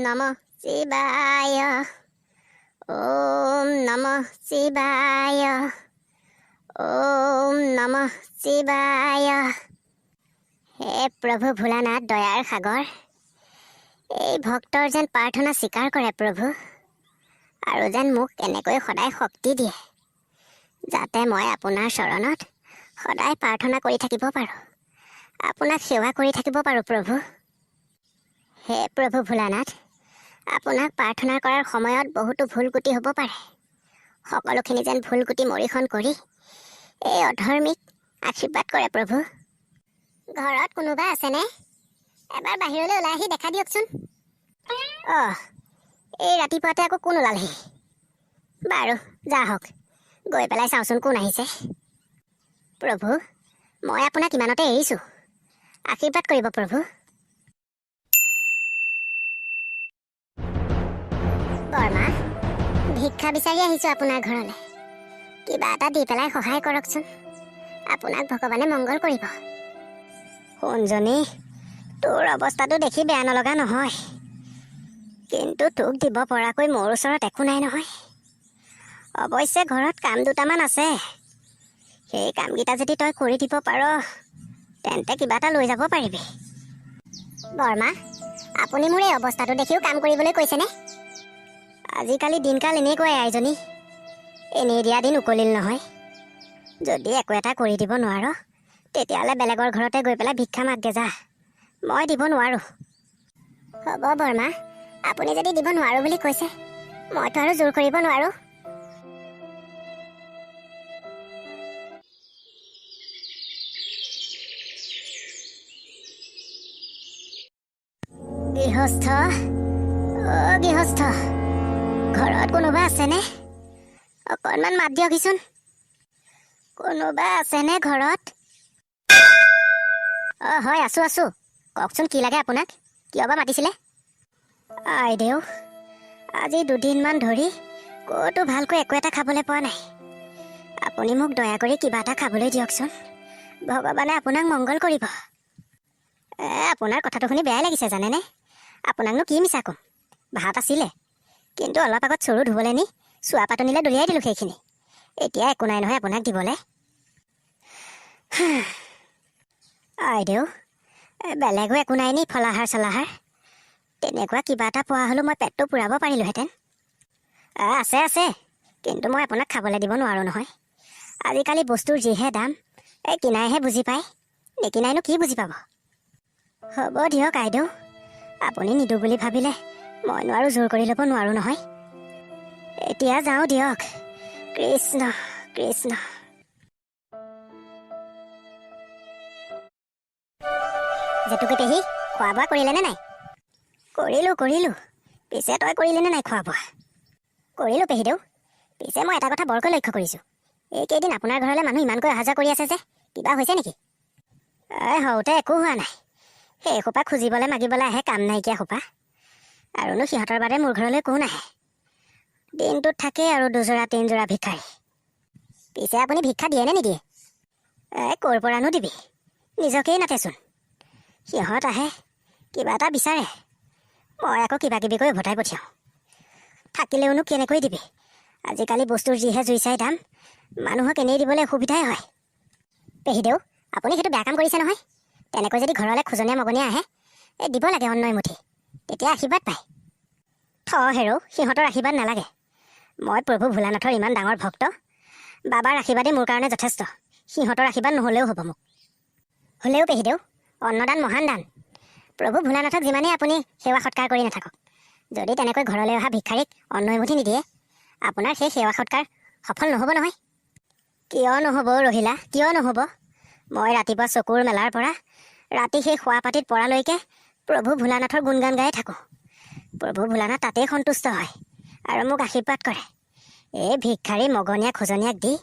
নমঃ শিৱায়। ওম নমঃ শিৱায়। ওম নমঃ শিৱায়। হে প্ৰভু ভোলানাথ দয়াৰ সাগৰ, এই ভক্তৰ যেন প্ৰাৰ্থনা স্বীকাৰ কৰে প্ৰভু, আৰু যেন মোক এনেকৈ সদায় শক্তি দিয়ে, যাতে মই আপোনাৰ চৰণত সদায় প্ৰাৰ্থনা কৰি থাকিব পাৰোঁ, আপোনাক সেৱা কৰি থাকিব পাৰোঁ প্ৰভু। হে প্ৰভু ভোলানাথ, আপোনাক প্ৰাৰ্থনা কৰাৰ সময়ত বহুতো ভুল কুটি হ'ব পাৰে, সকলোখিনি যেন ভুল কুটি মৰিখন কৰি এই অধৰ্মীক আশীৰ্বাদ কৰে প্ৰভু। ঘৰত কোনোবা আছেনে? এবাৰ বাহিৰলৈ ওলাই আহি দেখা দিয়কচোন। এই ৰাতিপুৱাতে আকৌ কোন ওলালহি? বাৰু যা হওক, গৈ পেলাই চাওঁচোন কোন আহিছে। প্ৰভু, মই আপোনাক ইমানতে এৰিছোঁ, আশীৰ্বাদ কৰিব প্ৰভু। বৰমা, ভিক্ষা বিচাৰি আহিছোঁ আপোনাৰ ঘৰলৈ, কিবা এটা দি পেলাই সহায় কৰকচোন, আপোনাক ভগৱানে মংগল কৰিব। সোণজনী, তোৰ অৱস্থাটো দেখি বেয়া নলগা নহয়, কিন্তু তোক দিব পৰাকৈ মোৰ ওচৰত একো নাই নহয়। অৱশ্যে ঘৰত কাম দুটামান আছে, সেই কামকেইটা যদি তই কৰি দিব পাৰ তেন্তে কিবা এটা লৈ যাব পাৰিবি। বৰমা, আপুনি মোৰ এই অৱস্থাটো দেখিও কাম কৰিবলৈ কৈছেনে? আজিকালি দিনকাল এনেকুৱাই আইজনী, এনেই দিয়া দিন উকলিল নহয়। যদি একো এটা কৰি দিব নোৱাৰ তেতিয়াহ'লে বেলেগৰ ঘৰতে গৈ পেলাই ভিক্ষা মাগগে যা, মই দিব নোৱাৰোঁ। হ'ব বৰমা, আপুনি যদি দিব নোৱাৰোঁ বুলি কৈছে, মইতো আৰু জোৰ কৰিব নোৱাৰোঁ। গৃহস্থ, গৃহস্থ, ঘৰত কোনোবা আছেনে? অকণমান মাত দিয়কহিচোন। কোনোবা আছেনে ঘৰত? হয়, আছোঁ আছোঁ, কওকচোন কি লাগে আপোনাক, কিয় বা মাতিছিলে? আইদেউ, আজি দুদিনমান ধৰি ক'তো ভালকৈ একো এটা খাবলৈ পোৱা নাই, আপুনি মোক দয়া কৰি কিবা এটা খাবলৈ দিয়কচোন, ভগৱানে আপোনাক মংগল কৰিব। আপোনাৰ কথাটো শুনি বেয়াই লাগিছে জানেনে, আপোনাকনো কি মিছা ক'ম, ভাত আছিলে, কিন্তু অলপ আগত চৰু ধুবলৈ নি চোৱা পাতনিলে দলিয়াই দিলোঁ সেইখিনি, এতিয়া একো নাই নহয় আপোনাক দিবলৈ। আইদেউ, বেলেগো একো নাই নি ফলাহাৰ চলাহাৰ? তেনেকুৱা কিবা এটা পোৱা হ'লেও মই পেটটো পূৰাব পাৰিলোঁহেঁতেন। আছে আছে, কিন্তু মই আপোনাক খাবলৈ দিব নোৱাৰোঁ নহয়, আজিকালি বস্তুৰ যিহে দাম, এই কিনাইহে বুজি পায়, নিকিনাইনো কি বুজি পাব। হ'ব দিয়ক আইদেউ, আপুনি নিদিওঁ বুলি ভাবিলে মইনো আৰু জোৰ কৰি ল'ব নোৱাৰোঁ নহয়। এতিয়া যাওঁ দিয়ক, কৃষ্ণ কৃষ্ণ। জেতুকী পেহী, খোৱা বোৱা কৰিলেনে নাই? কৰিলোঁ, পিছে তই কৰিলিনে নাই খোৱা বোৱা? কৰিলোঁ পেহীদেউ, পিছে মই এটা কথা বৰকৈ লক্ষ্য কৰিছোঁ, এইকেইদিন আপোনাৰ ঘৰলৈ মানুহ ইমানকৈ অহা যোৱা কৰি আছে যে, কিবা হৈছে নেকি? হওঁতে একো হোৱা নাই, সেই সোপা খুজিবলৈ মাগিবলৈ আহে কাম নাইকিয়া সোপা, আৰুনো সিহঁতৰ বাদে মোৰ ঘৰলৈ কোন আহে? দিনটোত থাকেই আৰু দুযোৰা তিনিযোৰা ভিক্ষাৰী। পিছে আপুনি ভিক্ষা দিয়ে নে নিদিয়ে? ক'ৰ পৰানো দিবি, নিজকেই নাতেচোন। সিহঁত আহে, কিবা এটা বিচাৰে, মই আকৌ কিবা কিবি কৰি উভতাই পঠিয়াওঁ। থাকিলেওনো কেনেকৈ দিবি, আজিকালি বস্তুৰ যিহে জুই চাই দাম, মানুহক এনেই দিবলৈ অসুবিধাই হয়। পেহীদেউ, আপুনি সেইটো বেয়া কাম কৰিছে নহয়, তেনেকৈ যদি ঘৰলৈ খোজনীয়া মগনীয়া আহে, দিব লাগে অন্ন এমুঠি, তেতিয়া আশীৰ্বাদ পায়। হেৰৌ, সিহঁতৰ আশীৰ্বাদ নালাগে, মই প্ৰভু ভোলানাথৰ ইমান ডাঙৰ ভক্ত, বাবাৰ আশীৰ্বাদেই মোৰ কাৰণে যথেষ্ট, সিহঁতৰ আশীৰ্বাদ নহ'লেও হ'ব মোক। হ'লেও পেহীদেউ, অন্নদান মহান দান, প্ৰভু ভোলানাথক যিমানেই আপুনি সেৱা সৎকাৰ কৰি নাথাকক, যদি তেনেকৈ ঘৰলৈ অহা ভিক্ষাৰীক অন্ন এমুঠি নিদিয়ে, আপোনাৰ সেই সেৱা সৎকাৰ সফল নহ'ব নহয়। কিয় নহ'ব ৰহিলা, কিয় নহ'ব? মই ৰাতিপুৱা চকুৰ মেলাৰ পৰা ৰাতি সেই শোৱা পাতিত পৰালৈকে প্ৰভু ভোলানাথৰ গুণগান গাই থাকোঁ, প্ৰভু ভোলানাথ তাতেই সন্তুষ্ট হয় আৰু মোক আশীৰ্বাদ কৰে। এই ভিক্ষাৰী মগনীয়া খোজনীয়াক দি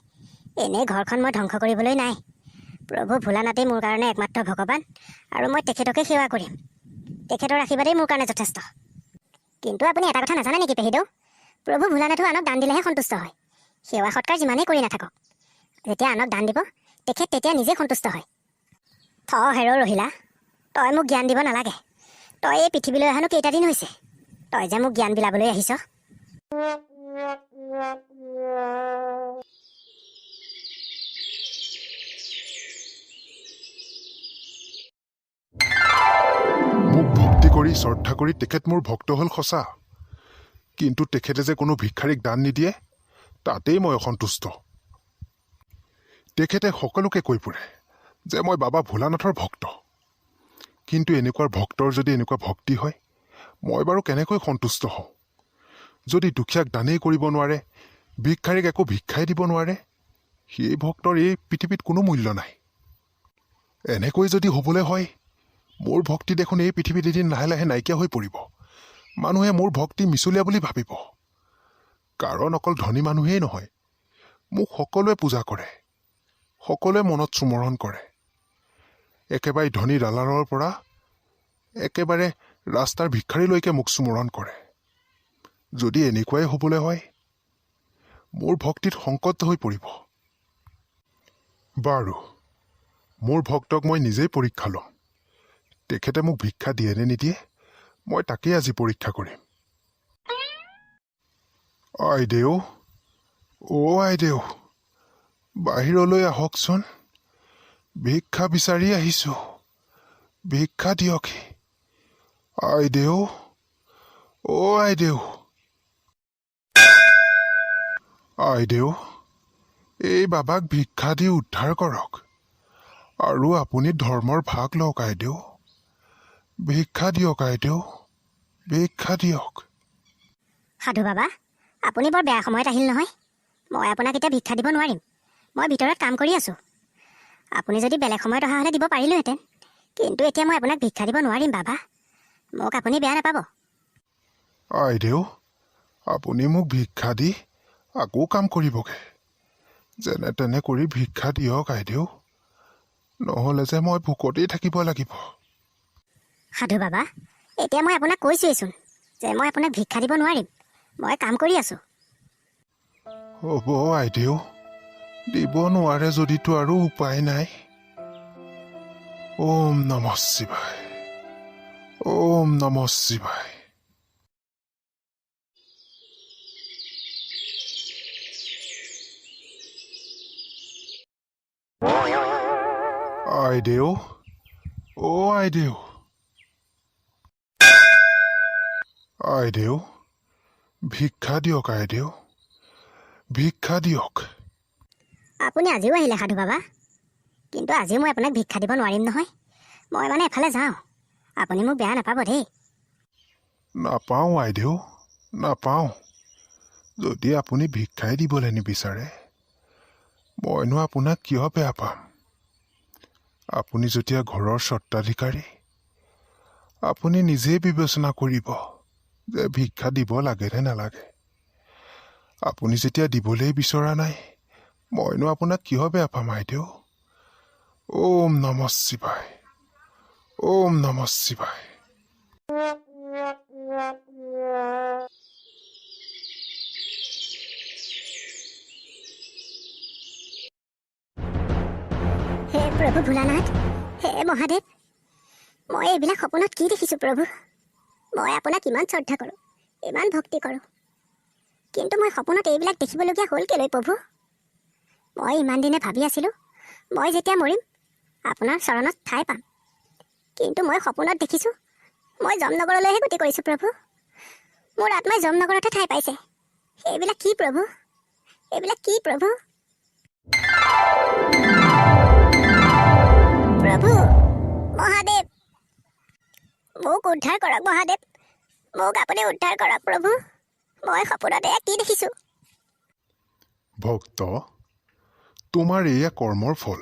এনেই ঘৰখন মই ধ্বংস কৰিবলৈ নাই, প্ৰভু ভোলানাথেই মোৰ কাৰণে একমাত্ৰ ভগৱান, আৰু মই তেখেতকে সেৱা কৰিম, তেখেতৰ আশীৰ্বাদেই মোৰ কাৰণে যথেষ্ট। কিন্তু আপুনি এটা কথা নাজানে নেকি পেহীদেউ, প্ৰভু ভোলানাথো আনক দান দিলেহে সন্তুষ্ট হয়, সেৱা সৎকাৰ যিমানেই কৰি নাথাকক, যেতিয়া আনক দান দিব তেখেত তেতিয়া নিজেই সন্তুষ্ট হয়। হেৰৌ ৰহিলা, তই মোক জ্ঞান দিব নালাগে, তই এই পৃথিৱীলৈ অহানো কেইটা দিন হৈছে? তই যে মোক জ্ঞান বিলাবলৈ আহিছ। মোক ভক্তি কৰি শ্ৰদ্ধা কৰি তেখেত মোৰ ভক্ত হ'ল সঁচা, কিন্তু তেখেতে যে কোনো ভিক্ষাৰীক দান নিদিয়ে তাতেই মই অসন্তুষ্ট। তেখেতে সকলোকে কৈ ফুৰে যে মই বাবা ভোলানাথৰ ভক্ত, কিন্তু এনেকুৱা ভক্তৰ যদি এনেকুৱা ভক্তি হয় মই বাৰু কেনেকৈ সন্তুষ্ট হওঁ? যদি দুখীয়াক দানেই কৰিব নোৱাৰে, ভিক্ষাৰীক একো ভিক্ষাই দিব নোৱাৰে, সেই ভক্তৰ এই পৃথিৱীত কোনো মূল্য নাই। এনেকৈ যদি হ'বলৈ হয় মোৰ ভক্তি দেখোন এই পৃথিৱীত এদিন লাহে লাহে নাইকিয়া হৈ পৰিব। মানুহে মোৰ ভক্তি মিছলীয়া বুলি ভাবিব। কাৰণ অকল ধনী মানুহেই নহয়, মোক সকলোৱে পূজা কৰে, সকলোৱে মনত স্মৰণ কৰে। একেবাৰে ধনী দালালৰ পৰা একেবাৰে ৰাস্তাৰ ভিক্ষাৰীলৈকে মোক স্মৰণ কৰে। যদি এনেকুৱাই হ'বলৈ হয় মোৰ ভক্তিত সংকট হৈ পৰিব। বাৰু, মোৰ ভক্তক মই নিজেই পৰীক্ষা ল'ম। তেখেতে মোক ভিক্ষা দিয়ে নে নিদিয়ে মই তাকেই আজি পৰীক্ষা কৰিম। আইদেউ, আইদেউ, বাহিৰলৈ আহকচোন। ভিক্ষা বিচাৰি আহিছো, ভিক্ষা দিয়কহি। আইদেউ, আইদেউ, আইদেউ, এই বাবাক ভিক্ষা দি উদ্ধাৰ কৰক আৰু আপুনি ধৰ্মৰ ভাগ লওক। আইদেউ, ভিক্ষা দিয়ক। আইদেউ, ভিক্ষা দিয়ক। সাধু বাবা, আপুনি বৰ বেয়া সময়ত আহিল নহয়। মই আপোনাক এতিয়া ভিক্ষা দিব নোৱাৰিম। মই ভিতৰত কাম কৰি আছোঁ। আপুনি যদি বেলেগ সময়ত অহা হ'লে দিব পাৰিলোহেঁতেন, কিন্তু এতিয়া মই আপোনাক ভিক্ষা দিব নোৱাৰিম বাবা। মোক আপুনি বেয়া নাপাব। আইদেউ, আপুনি মোক ভিক্ষা দি আকৌ কাম কৰিবগে। যেনে তেনে কৰি ভিক্ষা দিয়ক আইদেউ, নহ'লে যে মই ভোকতেই থাকিব লাগিব। সাধু বাবা, এতিয়া মই আপোনাক কৈছোৱেইচোন যে মই আপোনাক ভিক্ষা দিব নোৱাৰিম। মই কাম কৰি আছোঁ। হ'ব আইদেউ, দিব নোৱাৰে যদিতো আৰু উপায় নাই। ওম নমঃ শিৱায়, ওম নমঃ শিৱায়। আইদেউ, আইদেউ, আইদেউ, ভিক্ষা দিয়ক। আইদেউ, ভিক্ষা দিয়ক। আপুনি আজিও আহিলে সাধু বাবা, কিন্তু আজিও মই আপোনাক ভিক্ষা দিব নোৱাৰিম নহয়। মই মানে এফালে যাওঁ। আপুনি মোক বেয়া নাপাব দেই। নাপাওঁ আইদেউ, নাপাওঁ। যদি আপুনি ভিক্ষাই দিবলৈ নিবিচাৰে মইনো আপোনাক কিয় বেয়া পাম? আপুনি যেতিয়া ঘৰৰ স্বত্বাধিকাৰী, আপুনি নিজেই বিবেচনা কৰিব যে ভিক্ষা দিব লাগে নে নালাগে। আপুনি যেতিয়া দিবলৈ বিচৰা নাই মইনো আপোনাক কিয় বেয়া পাম আইদেউ? ওম নমঃ শিৱায়, ওম নমঃ শিৱায়। হে প্ৰভু ভোলানাথ, হে মহাদেৱ, মই এইবিলাক সপোনত কি দেখিছোঁ প্ৰভু? মই আপোনাক ইমান শ্ৰদ্ধা কৰোঁ, ইমান ভক্তি কৰোঁ, কিন্তু মই সপোনত এইবিলাক দেখিবলগীয়া হ'ল কেলৈ প্ৰভু? মই ইমান দিনে ভাবি আছিলোঁ মই যেতিয়া মৰিম আপোনাৰ চৰণত ঠাই পাম, কিন্তু মই সপোনত দেখিছোঁ মই যমনগৰলৈহে গতি কৰিছোঁ প্ৰভু। মোৰ আত্মাই যমনগৰতহে ঠাই পাইছে। এইবিলাক কি প্ৰভু? এইবিলাক কি প্ৰভু? প্ৰভু মহাদেৱ, মোক উদ্ধাৰ কৰক মহাদেৱ, মোক আপুনি উদ্ধাৰ কৰক প্ৰভু। মই সপোনতে কি দেখিছোঁ? ভক্ত, তোমাৰ এয়া কৰ্মৰ ফল।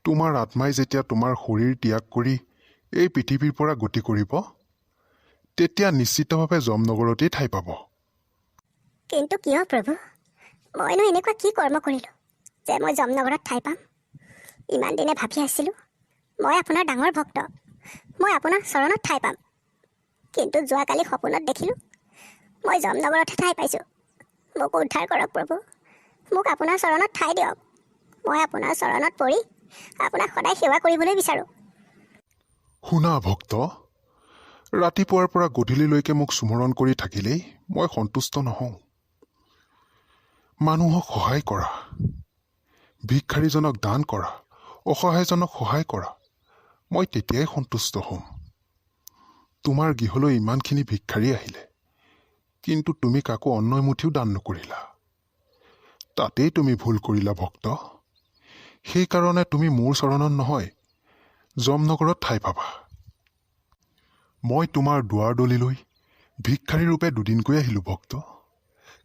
তোমাৰ আত্মাই যেতিয়া তোমাৰ শৰীৰ ত্যাগ কৰি এই পৃথিৱীৰ পৰা গতি কৰিব তেতিয়া নিশ্চিতভাৱে যমনগৰতেই ঠাই পাব। কিন্তু কিয় প্ৰভু? মইনো এনেকুৱা কি কৰ্ম কৰিলোঁ যে মই যমনগৰত ঠাই পাম? ইমান দিনে ভাবি আছিলোঁ মই আপোনাৰ ডাঙৰ ভক্ত, মই আপোনাৰ চৰণত ঠাই পাম, কিন্তু যোৱাকালি সপোনত দেখিলোঁ মই যমনগৰতহে ঠাই পাইছোঁ। মোক উদ্ধাৰ কৰক প্ৰভু, মোক আপোনাৰ চৰণত ঠাই দিয়ক। মই আপোনাৰ চৰণত পৰি আপোনাক সদায় সেৱা কৰিবলৈ বিচাৰোঁ। শুনা ভক্ত, ৰাতিপুৱাৰ পৰা গধূলিলৈকে মোক স্মৰণ কৰি থাকিলেই মই সন্তুষ্ট নহওঁ। মানুহক সহায় কৰা, ভিক্ষাৰীজনক দান কৰা, অসহায়জনক সহায় কৰা, মই তেতিয়াই সন্তুষ্ট হ'ম। তোমাৰ গৃহলৈ ইমানখিনি ভিক্ষাৰী আহিলে, কিন্তু তুমি কাকো অন্ন এমুঠিও দান নকৰিলা। তাতেই তুমি ভুল কৰিলা ভক্ত। সেইকাৰণে তুমি মোৰ চৰণত নহয়, যমনগৰত ঠাই পাবা। মই তোমাৰ দুৱাৰদলিলৈ ভিক্ষাৰী ৰূপে দুদিনকৈ আহিলোঁ ভক্ত,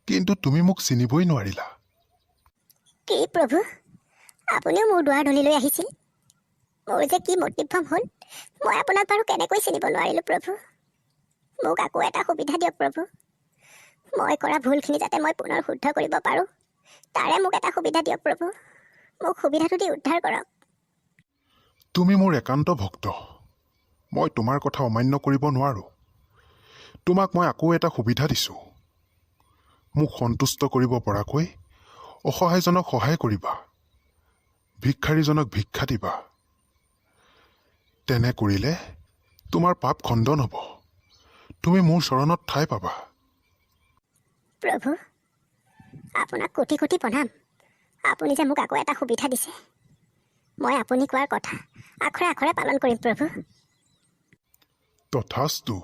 কিন্তু তুমি মোক চিনিবই নোৱাৰিলা। কি প্ৰভু, আপুনিও মোৰ দুৱাৰদলিলৈ আহিছিল? মোৰ যে কি মতিভ্ৰম হ'ল, মই আপোনাক বাৰু কেনেকৈ চিনিব নোৱাৰিলোঁ প্ৰভু। মোক আকৌ এটা সুবিধা দিয়ক প্ৰভু। মই কৰা ভুলখিনি যাতে মই পুনৰ শুদ্ধ কৰিব পাৰোঁ, তাৰে মোক এটা সুবিধা দিয়ক প্ৰভু। মোক সুবিধাটো দি উদ্ধাৰ কৰক। তুমি মোৰ একান্ত ভক্ত, মই তোমাৰ কথা অমান্য কৰিব নোৱাৰোঁ। তোমাক মই আকৌ এটা সুবিধা দিছোঁ। মোক সন্তুষ্ট কৰিব পৰাকৈ অসহায়জনক সহায় কৰিবা, ভিক্ষাৰীজনক ভিক্ষা দিবা। তেনে কৰিলে তোমাৰ পাপ খণ্ডন হ'ব, তুমি মোৰ চৰণত ঠাই পাবা। প্ৰভু, আপোনাক কোটি কোটি প্ৰণাম। আপুনি যে মোক আকৌ এটা সুবিধা দিছে। মই আপুনি কোৱাৰ কথা আখৰে আখৰে পালন কৰিম প্ৰভু। তথাস্তু।